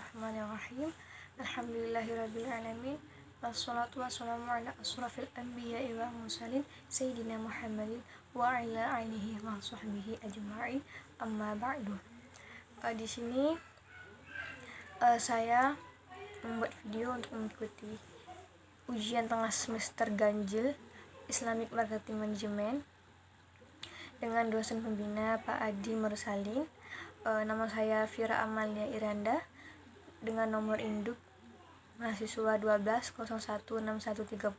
Bismillahirrahmanirrahim. Alhamdulillahirrabbilalamin. Wassalatu wassalamu ala asrafil anbiya'i wa mursalin Sayyidina Muhammadin wa ala alihi wa sahbihi ajma'in. Amma ba'du. Di sini saya membuat video untuk mengikuti ujian tengah semester ganjil Islamic Marketing Management dengan dosen pembina Pak Adi Mursalin. Nama saya Fira Amalia Iranda dengan nomor induk mahasiswa 12016130,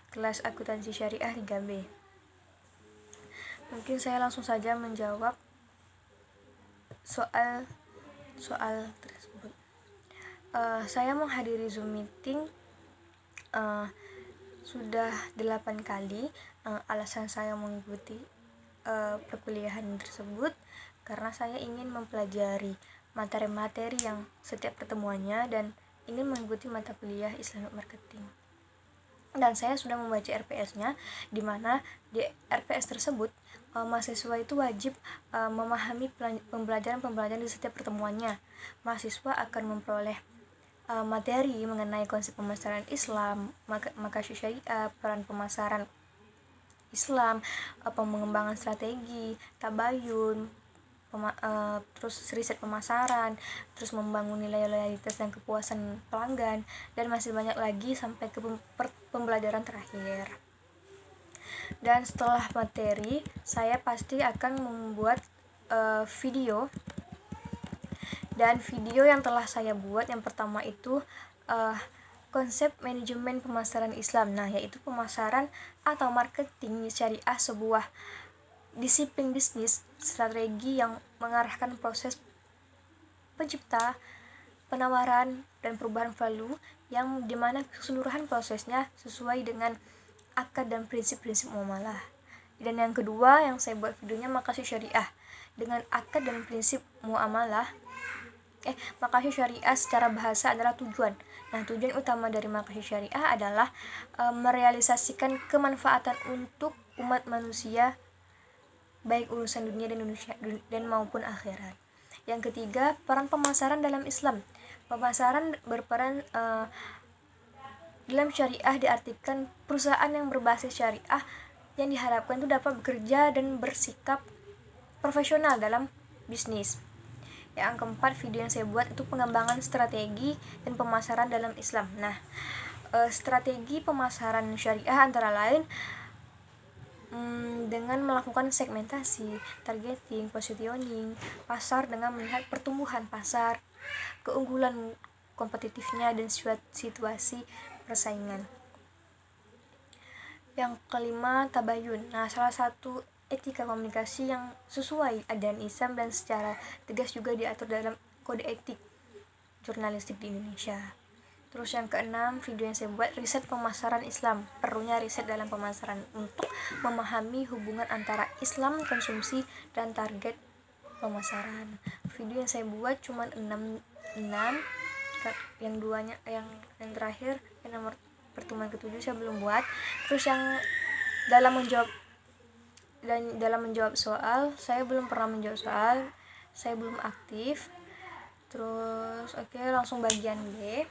kelas akuntansi syariah 3B. Mungkin saya langsung saja menjawab soal tersebut. Saya menghadiri Zoom meeting sudah 8 kali. Alasan saya mengikuti perkuliahan tersebut karena saya ingin mempelajari materi-materi yang setiap pertemuannya dan ingin mengikuti mata kuliah Islamic Marketing. Dan saya sudah membaca RPS-nya, di mana di RPS tersebut mahasiswa itu wajib memahami pembelajaran di setiap pertemuannya. Mahasiswa akan memperoleh materi mengenai konsep pemasaran Islam, makasih syariah, peran pemasaran Islam, pengembangan strategi, tabayun, terus riset pemasaran, terus membangun nilai loyalitas dan kepuasan pelanggan, dan masih banyak lagi sampai ke pembelajaran terakhir. Dan setelah materi, saya pasti akan membuat video. Dan video yang telah saya buat yang pertama itu konsep manajemen pemasaran Islam. Nah, yaitu pemasaran atau marketing syariah sebuah disiplin bisnis strategi yang mengarahkan proses pencipta, penawaran, dan perubahan value yang dimana keseluruhan prosesnya sesuai dengan akad dan prinsip-prinsip muamalah. Dan yang kedua yang saya buat videonya makasih syariah dengan akad dan prinsip muamalah. Makasih syariah secara bahasa adalah tujuan. Nah, tujuan utama dari makasih syariah adalah merealisasikan kemanfaatan untuk umat manusia, baik urusan dunia dan maupun akhirat. Yang ketiga, peran pemasaran dalam Islam. Pemasaran berperan dalam syariah diartikan perusahaan yang berbasis syariah yang diharapkan itu dapat bekerja dan bersikap profesional dalam bisnis. Yang keempat, video yang saya buat itu pengembangan strategi dan pemasaran dalam Islam. Nah, strategi pemasaran syariah antara lain dengan melakukan segmentasi, targeting, positioning pasar dengan melihat pertumbuhan pasar, keunggulan kompetitifnya, dan situasi persaingan. Yang kelima, tabayun. Nah, salah satu etika komunikasi yang sesuai ajaran Islam dan secara tegas juga diatur dalam kode etik jurnalistik di Indonesia. Terus yang keenam, video yang saya buat riset pemasaran Islam. Perlunya riset dalam pemasaran untuk memahami hubungan antara Islam, konsumsi, dan target pemasaran. Video yang saya buat cuma 6. Yang duanya yang terakhir, yang nomor pertemuan ke-7 saya belum buat. Terus yang dalam menjawab soal, saya belum pernah menjawab soal, saya belum aktif. Terus langsung bagian B.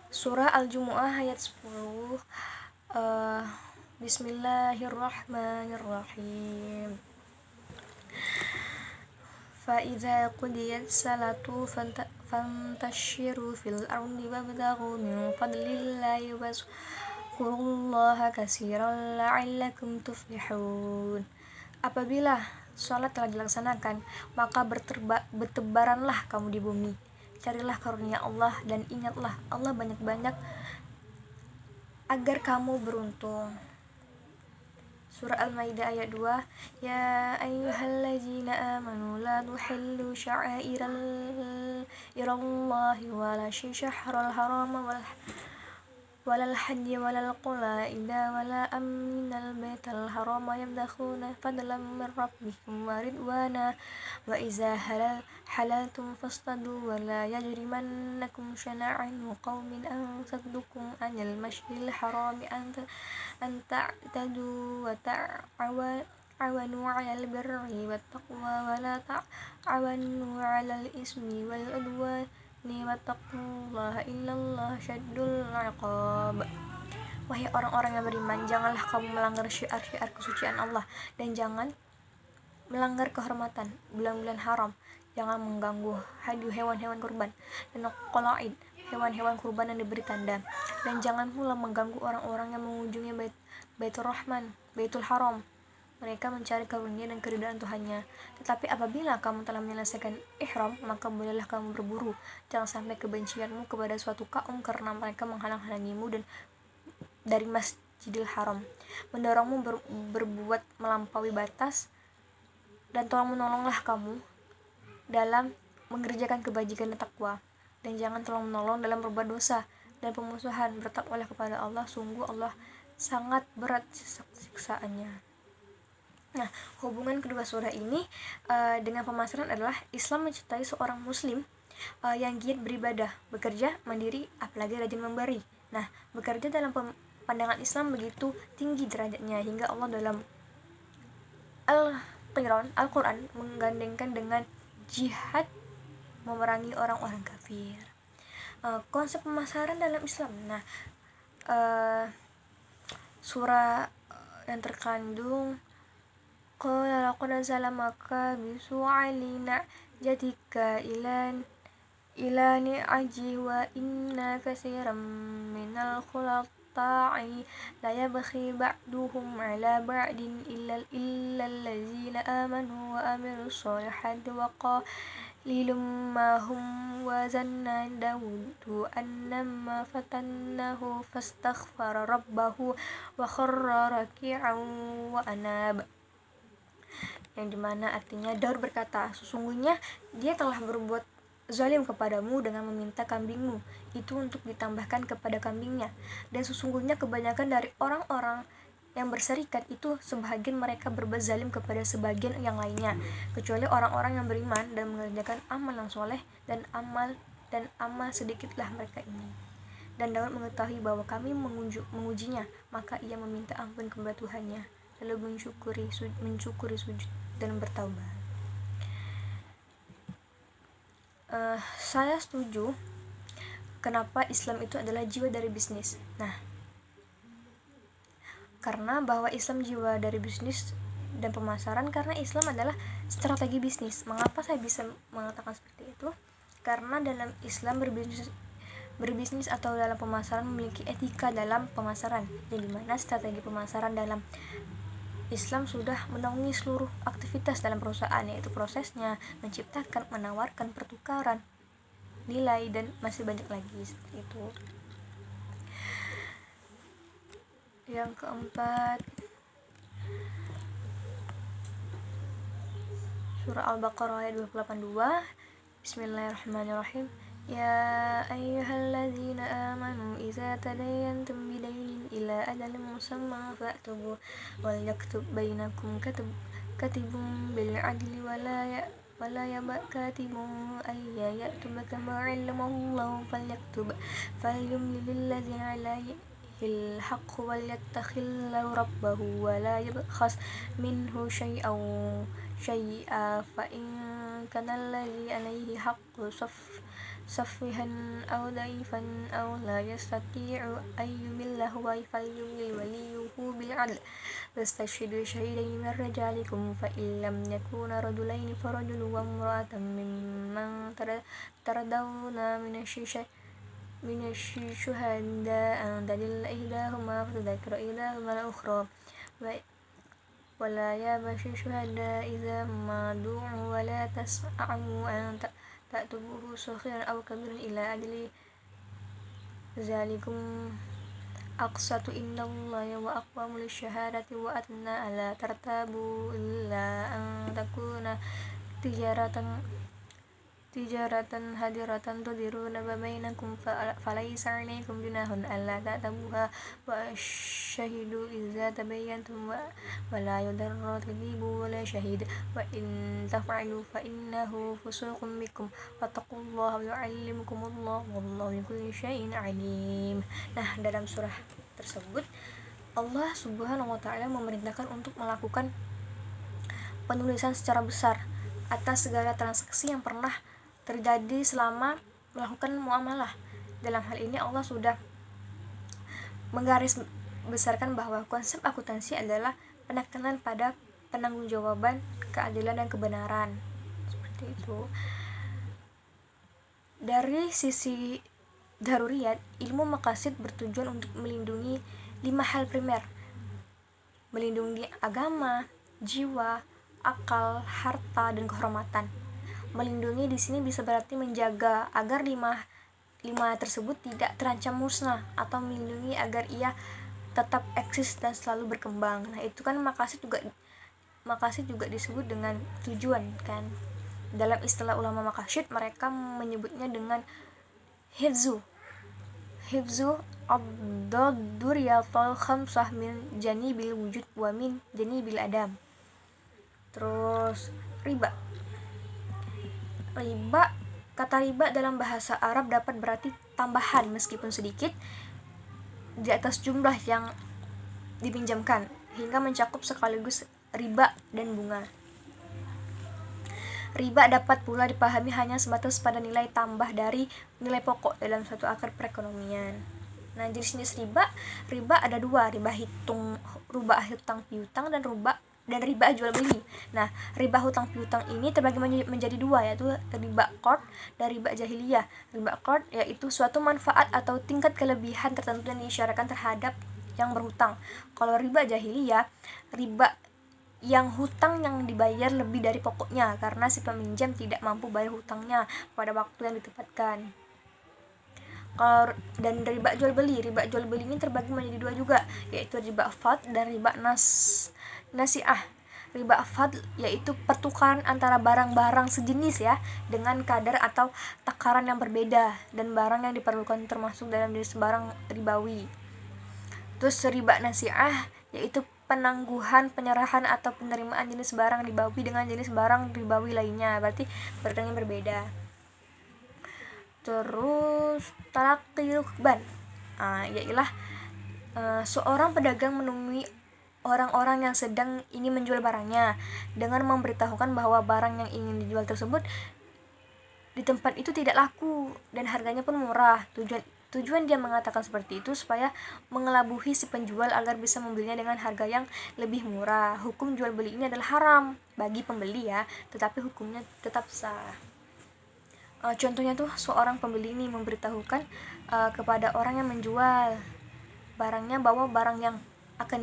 Surah Al-Jumu'ah ayat 10. Bismillahirrahmanirrahim. Fa'idza qudiyat salatu fantashiru fil ardi wabtaghu min fadlillahi wazkurullaha katsiran la'allakum tuflihun. Apabila sholat telah dilaksanakan, maka bertebaranlah kamu di bumi, carilah karunia Allah dan ingatlah Allah banyak-banyak agar kamu beruntung. Surah Al-Maidah ayat 2. Ya ayyuhallazina amanu la tuhillu sya'airallahi wala syahrul harama walal hajji walal qalaida wala aminal baital harama yabdakhuna fadlan min rabbihim wa ridwana wa iza halaltum fastadu wa la yajrimannakum syana'anu qaumin an saddukum anil masjidil harami an ta'tadu wa ta'awanu 'alal birri wat taqwa wa la ta'awanu 'alal ismi wal udwan wattaqullaha innallaha syaddul 'iqab. Wahai orang-orang yang beriman, janganlah kamu melanggar syiar-syiar kesucian Allah, dan jangan melanggar kehormatan bulan-bulan haram. Jangan mengganggu hadiah hewan-hewan kurban dan qalaid, hewan-hewan kurban yang diberi tanda, dan jangan pula mengganggu orang-orang yang mengunjungi Baitul Haram. Mereka mencari karunia dan keridhaan Tuhannya. Tetapi apabila kamu telah menyelesaikan ihram, maka bolehlah kamu berburu. Jangan sampai kebencianmu kepada suatu kaum karena mereka menghalang-halangimu dan dari Masjidil Haram, mendorongmu berbuat melampaui batas, dan tolong menolonglah kamu dalam mengerjakan kebajikan dan takwa, dan jangan tolong menolong dalam berbuat dosa dan pemusuhan. Bertakwalah kepada Allah, sungguh Allah sangat berat siksaannya. Nah, hubungan kedua surah ini dengan pemasaran adalah Islam mencintai seorang muslim yang giat beribadah, bekerja, mandiri, apalagi rajin memberi. Nah, bekerja dalam pandangan Islam begitu tinggi derajatnya hingga Allah dalam Al-Quran menggandengkan dengan jihad memerangi orang-orang kafir. Konsep pemasaran dalam Islam. Nah, surah yang terkandung qala laqad zalamaka bisu'alina jatika ilani aji wa inna katsiran minal khulata'i la yabghi ba'duhum 'ala ba'din illa allazina amanu wa amilus solihati wa qalilum ma hum wa zanna Dawudu annama fatannahu fastaghfara rabbahu wa kharra raki'an wa anab. Yang dimana artinya Daud berkata, sesungguhnya dia telah berbuat zalim kepadamu dengan meminta kambingmu itu untuk ditambahkan kepada kambingnya, dan sesungguhnya kebanyakan dari orang-orang yang berserikat itu sebahagian mereka berbuat zalim kepada sebagian yang lainnya, kecuali orang-orang yang beriman dan mengerjakan amal yang soleh, dan amal sedikitlah mereka ini. Dan Daud mengetahui bahwa kami mengujinya, maka ia meminta ampun kepada Tuhannya, lalu mensyukuri sujud dan bertaubat. Saya setuju kenapa Islam itu adalah jiwa dari bisnis. Nah, karena bahwa Islam jiwa dari bisnis dan pemasaran, karena Islam adalah strategi bisnis. Mengapa saya bisa mengatakan seperti itu? Karena dalam Islam berbisnis atau dalam pemasaran memiliki etika dalam pemasaran, yang dimana strategi pemasaran dalam Islam sudah menaungi seluruh aktivitas dalam perusahaan, yaitu prosesnya, menciptakan, menawarkan, pertukaran, nilai, dan masih banyak lagi seperti itu. Yang keempat, surah Al-Baqarah ayat 282. Bismillahirrahmanirrahim. Ya ayyuhalladzina amanu idza tadayantum bidainin ila ajalin musamma fa'tubu wal yaktub bainakum katibun bil adli wala yaba katibun ayya yaktub kama 'allamallahu falyaktub falyumlil ladzina 'alaihi al-haqq wal yattakhillahu rabbahu wala yabkhas minhu syai'an fa in kana alladzi 'alaihi haqqu safihan aw daifan aw la yastati'u ay yumillahu wa falyumlil waliyuhu bil 'adl wastashhidu shahidaini min rijalikum fa illam yakuna rajulaini farajulun wa imra'atan mimman tardawna minasy-syuhada'a an tadilla ihdahuma fatadhakkara ihdahuma al-ukhra wala yabashi syuhada idza ma du'u wala tas'amu an ta'tubuhu sakhiran aw kabiran ila ajli zalikum aqsatu innallaha wa aqwamu lisyahadati wa atna ala tartabu illa an takuna tijaratan hadiratan tudiruna bainakum falaysa 'alaykum junahun alla ta'tabuha wa ashahidu idza tabayyantum wa la yudarra kadibu wa la shahid wa in taf'alu fa innahu fusuqun bikum wattaqullaha wa yu'allimukumullahu wallahu bikulli syai'in 'alim. Nah, dalam surah tersebut Allah Subhanahu wa taala memerintahkan untuk melakukan penulisan secara besar atas segala transaksi yang pernah terjadi selama melakukan muamalah. Dalam hal ini Allah sudah menggaris besarkan bahwa konsep akuntansi adalah penekanan pada penanggung-jawaban, keadilan dan kebenaran. Seperti itu. Dari sisi daruriyat, ilmu maqasid bertujuan untuk melindungi 5 hal primer. Melindungi agama, jiwa, akal, harta, dan kehormatan. Melindungi di sini bisa berarti menjaga agar lima tersebut tidak terancam musnah, atau melindungi agar ia tetap eksis dan selalu berkembang. Nah, itu kan maqasid juga disebut dengan tujuan kan. Dalam istilah ulama maqasid, mereka menyebutnya dengan hifzu ad-durriyatul khamsah min janibil wujud wa min janibil adam. Terus riba, kata riba dalam bahasa Arab dapat berarti tambahan meskipun sedikit di atas jumlah yang dipinjamkan, hingga mencakup sekaligus riba dan bunga. Riba dapat pula dipahami hanya sebatas pada nilai tambah dari nilai pokok dalam suatu akar perekonomian. Nah, jenis-jenis riba ada 2, riba hutang piutang dan riba jual beli. Nah, riba hutang piutang ini terbagi menjadi 2, yaitu riba qard dan riba jahiliyah. Riba qard yaitu suatu manfaat atau tingkat kelebihan tertentu yang diisyaratkan terhadap yang berhutang. Kalau riba jahiliyah, riba yang hutang yang dibayar lebih dari pokoknya karena si peminjam tidak mampu bayar hutangnya pada waktu yang ditetapkan. Dan riba jual beli ini terbagi menjadi 2 juga, yaitu riba fadl dan riba nasi'ah. Riba fadl yaitu pertukaran antara barang-barang sejenis ya dengan kadar atau takaran yang berbeda, dan barang yang diperlukan termasuk dalam jenis barang ribawi. Terus riba nasi'ah yaitu penangguhan, penyerahan atau penerimaan jenis barang ribawi dengan jenis barang ribawi lainnya, berarti barangnya berbeda. Terus talaqi rukban, yailah seorang pedagang menemui orang-orang yang sedang ingin menjual barangnya dengan memberitahukan bahwa barang yang ingin dijual tersebut di tempat itu tidak laku dan harganya pun murah. Tujuan dia mengatakan seperti itu supaya mengelabuhi si penjual agar bisa membelinya dengan harga yang lebih murah. Hukum jual beli ini adalah haram bagi pembeli ya, tetapi hukumnya tetap sah. Contohnya tuh seorang pembeli ini memberitahukan kepada orang yang menjual barangnya bahwa barang yang akan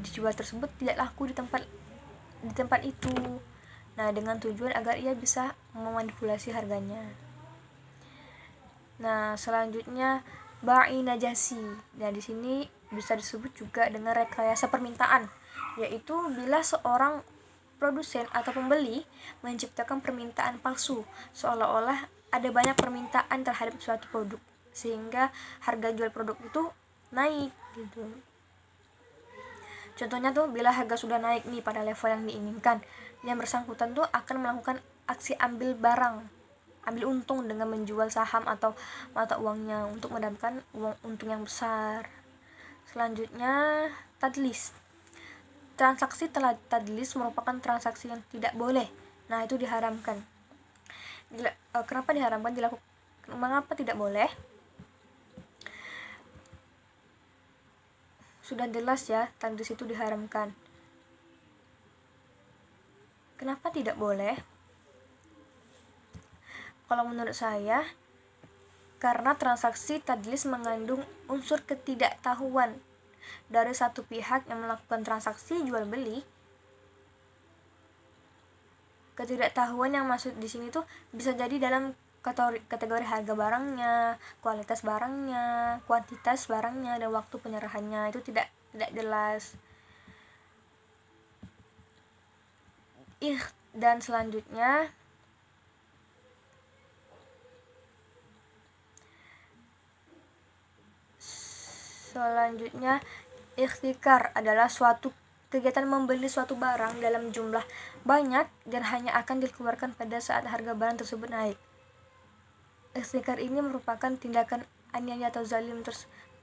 dijual tersebut tidak laku di tempat itu. Nah, dengan tujuan agar ia bisa memanipulasi harganya. Nah, selanjutnya ba'i najasi. Nah, di sini bisa disebut juga dengan rekayasa permintaan, yaitu bila seorang produsen atau pembeli menciptakan permintaan palsu seolah-olah ada banyak permintaan terhadap suatu produk sehingga harga jual produk itu naik gitu. Contohnya tuh bila harga sudah naik nih pada level yang diinginkan, yang bersangkutan tuh akan melakukan aksi ambil untung dengan menjual saham atau mata uangnya untuk mendapatkan untung yang besar. Selanjutnya tadlis. Transaksi tadlis merupakan transaksi yang tidak boleh. Nah, itu diharamkan. Kenapa diharamkan? Mengapa tidak boleh? Sudah jelas ya, tadlis itu diharamkan. Kenapa tidak boleh? Kalau menurut saya, karena transaksi tadlis mengandung unsur ketidaktahuan dari satu pihak yang melakukan transaksi jual beli. Ketidaktahuan yang masuk di sini tuh bisa jadi dalam kategori harga barangnya, kualitas barangnya, kuantitas barangnya, dan waktu penyerahannya itu tidak jelas. Dan selanjutnya ikhtikar adalah suatu kegiatan membeli suatu barang dalam jumlah banyak dan hanya akan dikeluarkan pada saat harga barang tersebut naik. Ikhtikar ini merupakan tindakan aniaya atau zalim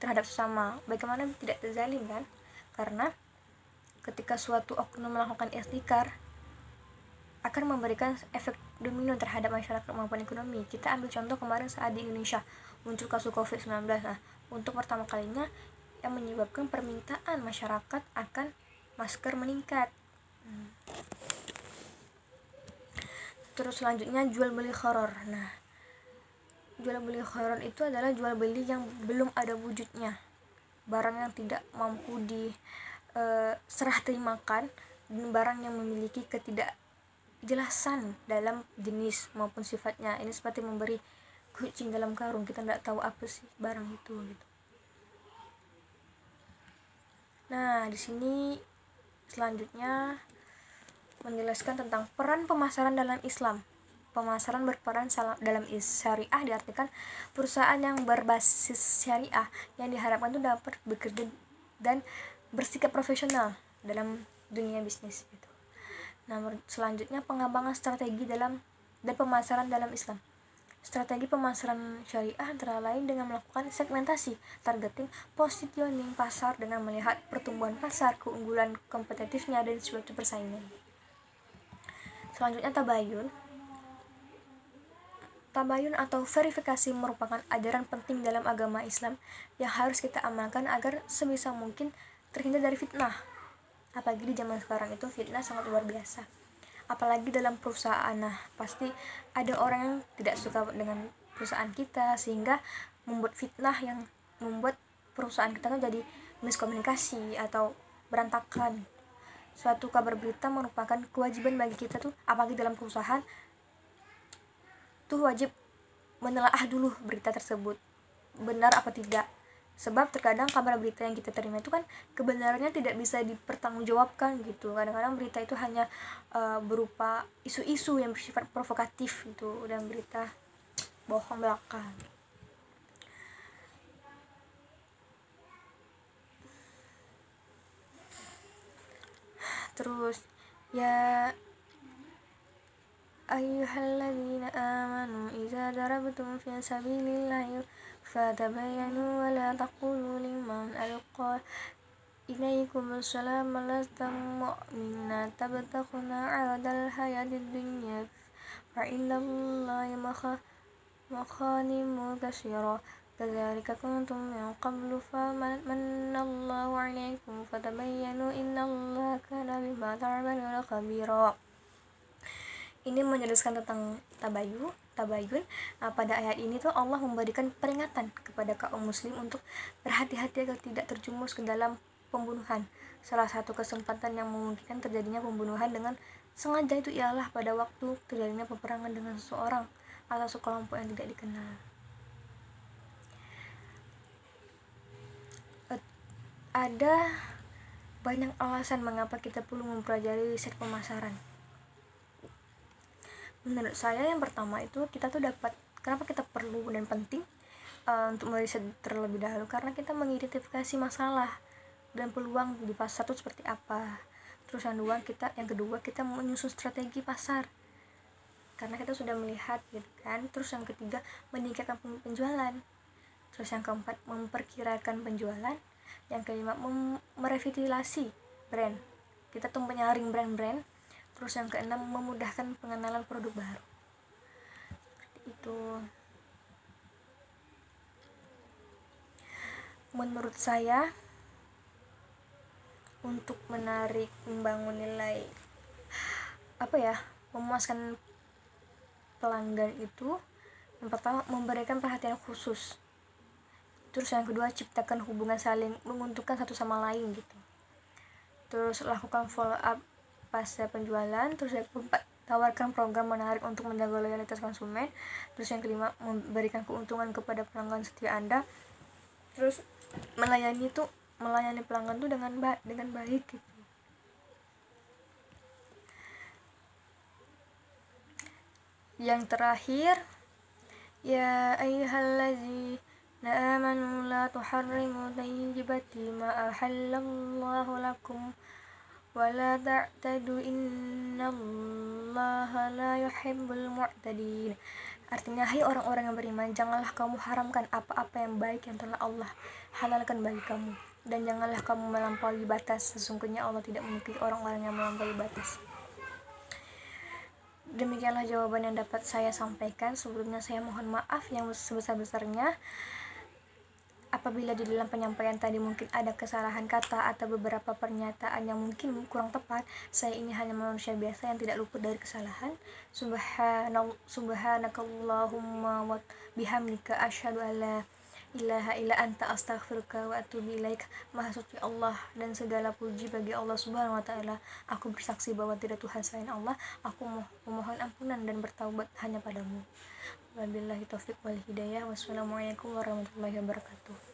terhadap sesama. Bagaimana tidak terzalim kan? Karena ketika suatu oknum melakukan ikhtikar akan memberikan efek domino terhadap masyarakat maupun ekonomi. Kita ambil contoh kemarin saat di Indonesia muncul kasus COVID-19. Nah, untuk pertama kalinya yang menyebabkan permintaan masyarakat akan masker meningkat. Terus selanjutnya jual beli horor. Nah, jual beli horor itu adalah jual beli yang belum ada wujudnya, barang yang tidak mampu serah terimakan, dan barang yang memiliki ketidakjelasan dalam jenis maupun sifatnya. Ini seperti memberi kucing dalam karung, kita tidak tahu apa sih barang itu gitu. Nah, di sini selanjutnya menjelaskan tentang peran pemasaran dalam Islam. Pemasaran berperan dalam syariah diartikan perusahaan yang berbasis syariah yang diharapkan itu dapat bekerja dan bersikap profesional dalam dunia bisnis gitu. Nah, selanjutnya pengembangan strategi dan pemasaran dalam Islam. Strategi pemasaran syariah antara lain dengan melakukan segmentasi, targeting, positioning pasar dengan melihat pertumbuhan pasar, keunggulan kompetitifnya, dan suatu persaingan. Selanjutnya tabayun. Tabayun atau verifikasi merupakan ajaran penting dalam agama Islam yang harus kita amalkan agar sebisa mungkin terhindar dari fitnah. Apalagi di zaman sekarang itu fitnah sangat luar biasa. Apalagi dalam perusahaan. Nah, pasti ada orang yang tidak suka dengan perusahaan kita sehingga membuat fitnah yang membuat perusahaan kita tuh jadi miskomunikasi atau berantakan. Suatu kabar berita merupakan kewajiban bagi kita tuh, apalagi dalam perusahaan tuh wajib menelaah dulu berita tersebut benar apa tidak. Sebab terkadang kabar berita yang kita terima itu kan kebenarannya tidak bisa dipertanggungjawabkan gitu. Kadang-kadang berita itu hanya berupa isu-isu yang bersifat provokatif gitu, dan berita bohong belaka. Terus ya ayyuhalladzina amanu idza darabtum fi sabilillahi fatabayyanu wa la taqulu liman alqa ilaikum assalama lasta mu'minina tabtaghuna 'aradal hayatid dunya fa innallaha maghanimu katsira kadzalika kuntum min qablu famanallahu 'alaikum fatabayyanu innallaha kana bima ta'maluna khabira. Ini menjelaskan tentang tabayun. Pada ayat ini tuh Allah memberikan peringatan kepada kaum muslim untuk berhati-hati agar tidak terjumus ke dalam pembunuhan. Salah satu kesempatan yang memungkinkan terjadinya pembunuhan dengan sengaja itu ialah pada waktu terjadinya peperangan dengan seseorang atau sekelompok yang tidak dikenal. Ada banyak alasan mengapa kita perlu mempelajari riset pemasaran. Menurut saya yang pertama itu kenapa kita perlu dan penting untuk meriset terlebih dahulu, karena kita mengidentifikasi masalah dan peluang di pasar itu seperti apa. Terus yang kedua kita menyusun strategi pasar karena kita sudah melihat gitu kan. Terus yang ketiga meningkatkan penjualan. Terus yang keempat memperkirakan penjualan. Yang kelima merevitalisasi brand, kita tuh menyaring brand. Terus yang keenam memudahkan pengenalan produk baru. Seperti itu. Menurut saya untuk membangun nilai memuaskan pelanggan itu, yang pertama memberikan perhatian khusus. Terus yang kedua ciptakan hubungan saling menguntungkan satu sama lain gitu. Terus lakukan follow up pasca penjualan. Terus yang keempat tawarkan program menarik untuk menjaga loyalitas konsumen. Terus yang kelima memberikan keuntungan kepada pelanggan setia Anda. Terus melayani pelanggan tuh dengan baik gitu. Yang terakhir, ya ayyuhallazina amanu la tuharrimu thayyibati ma ahallallahu lakum wa la ta'tadu innallaha la yuhibbul mu'tadin. Artinya, hai orang-orang yang beriman, janganlah kamu haramkan apa-apa yang baik yang telah Allah halalkan bagi kamu, dan janganlah kamu melampaui batas. Sesungguhnya Allah tidak menyukai orang-orang yang melampaui batas. Demikianlah jawaban yang dapat saya sampaikan. Sebelumnya saya mohon maaf yang sebesar-besarnya apabila di dalam penyampaian tadi mungkin ada kesalahan kata atau beberapa pernyataan yang mungkin kurang tepat. Saya ini hanya manusia biasa yang tidak luput dari kesalahan. Subhanakallahumma wa bihamdika asyhadu alla ilaha illa anta astaghfiruka wa atubu ilaik. Maha suci Allah dan segala puji bagi Allah Subhanahu wa taala. Aku bersaksi bahwa tidak Tuhan selain Allah. Aku memohon ampunan dan bertaubat hanya padamu. Wabillahi taufik wal hidayah. Wassalamualaikum warahmatullahi wabarakatuh.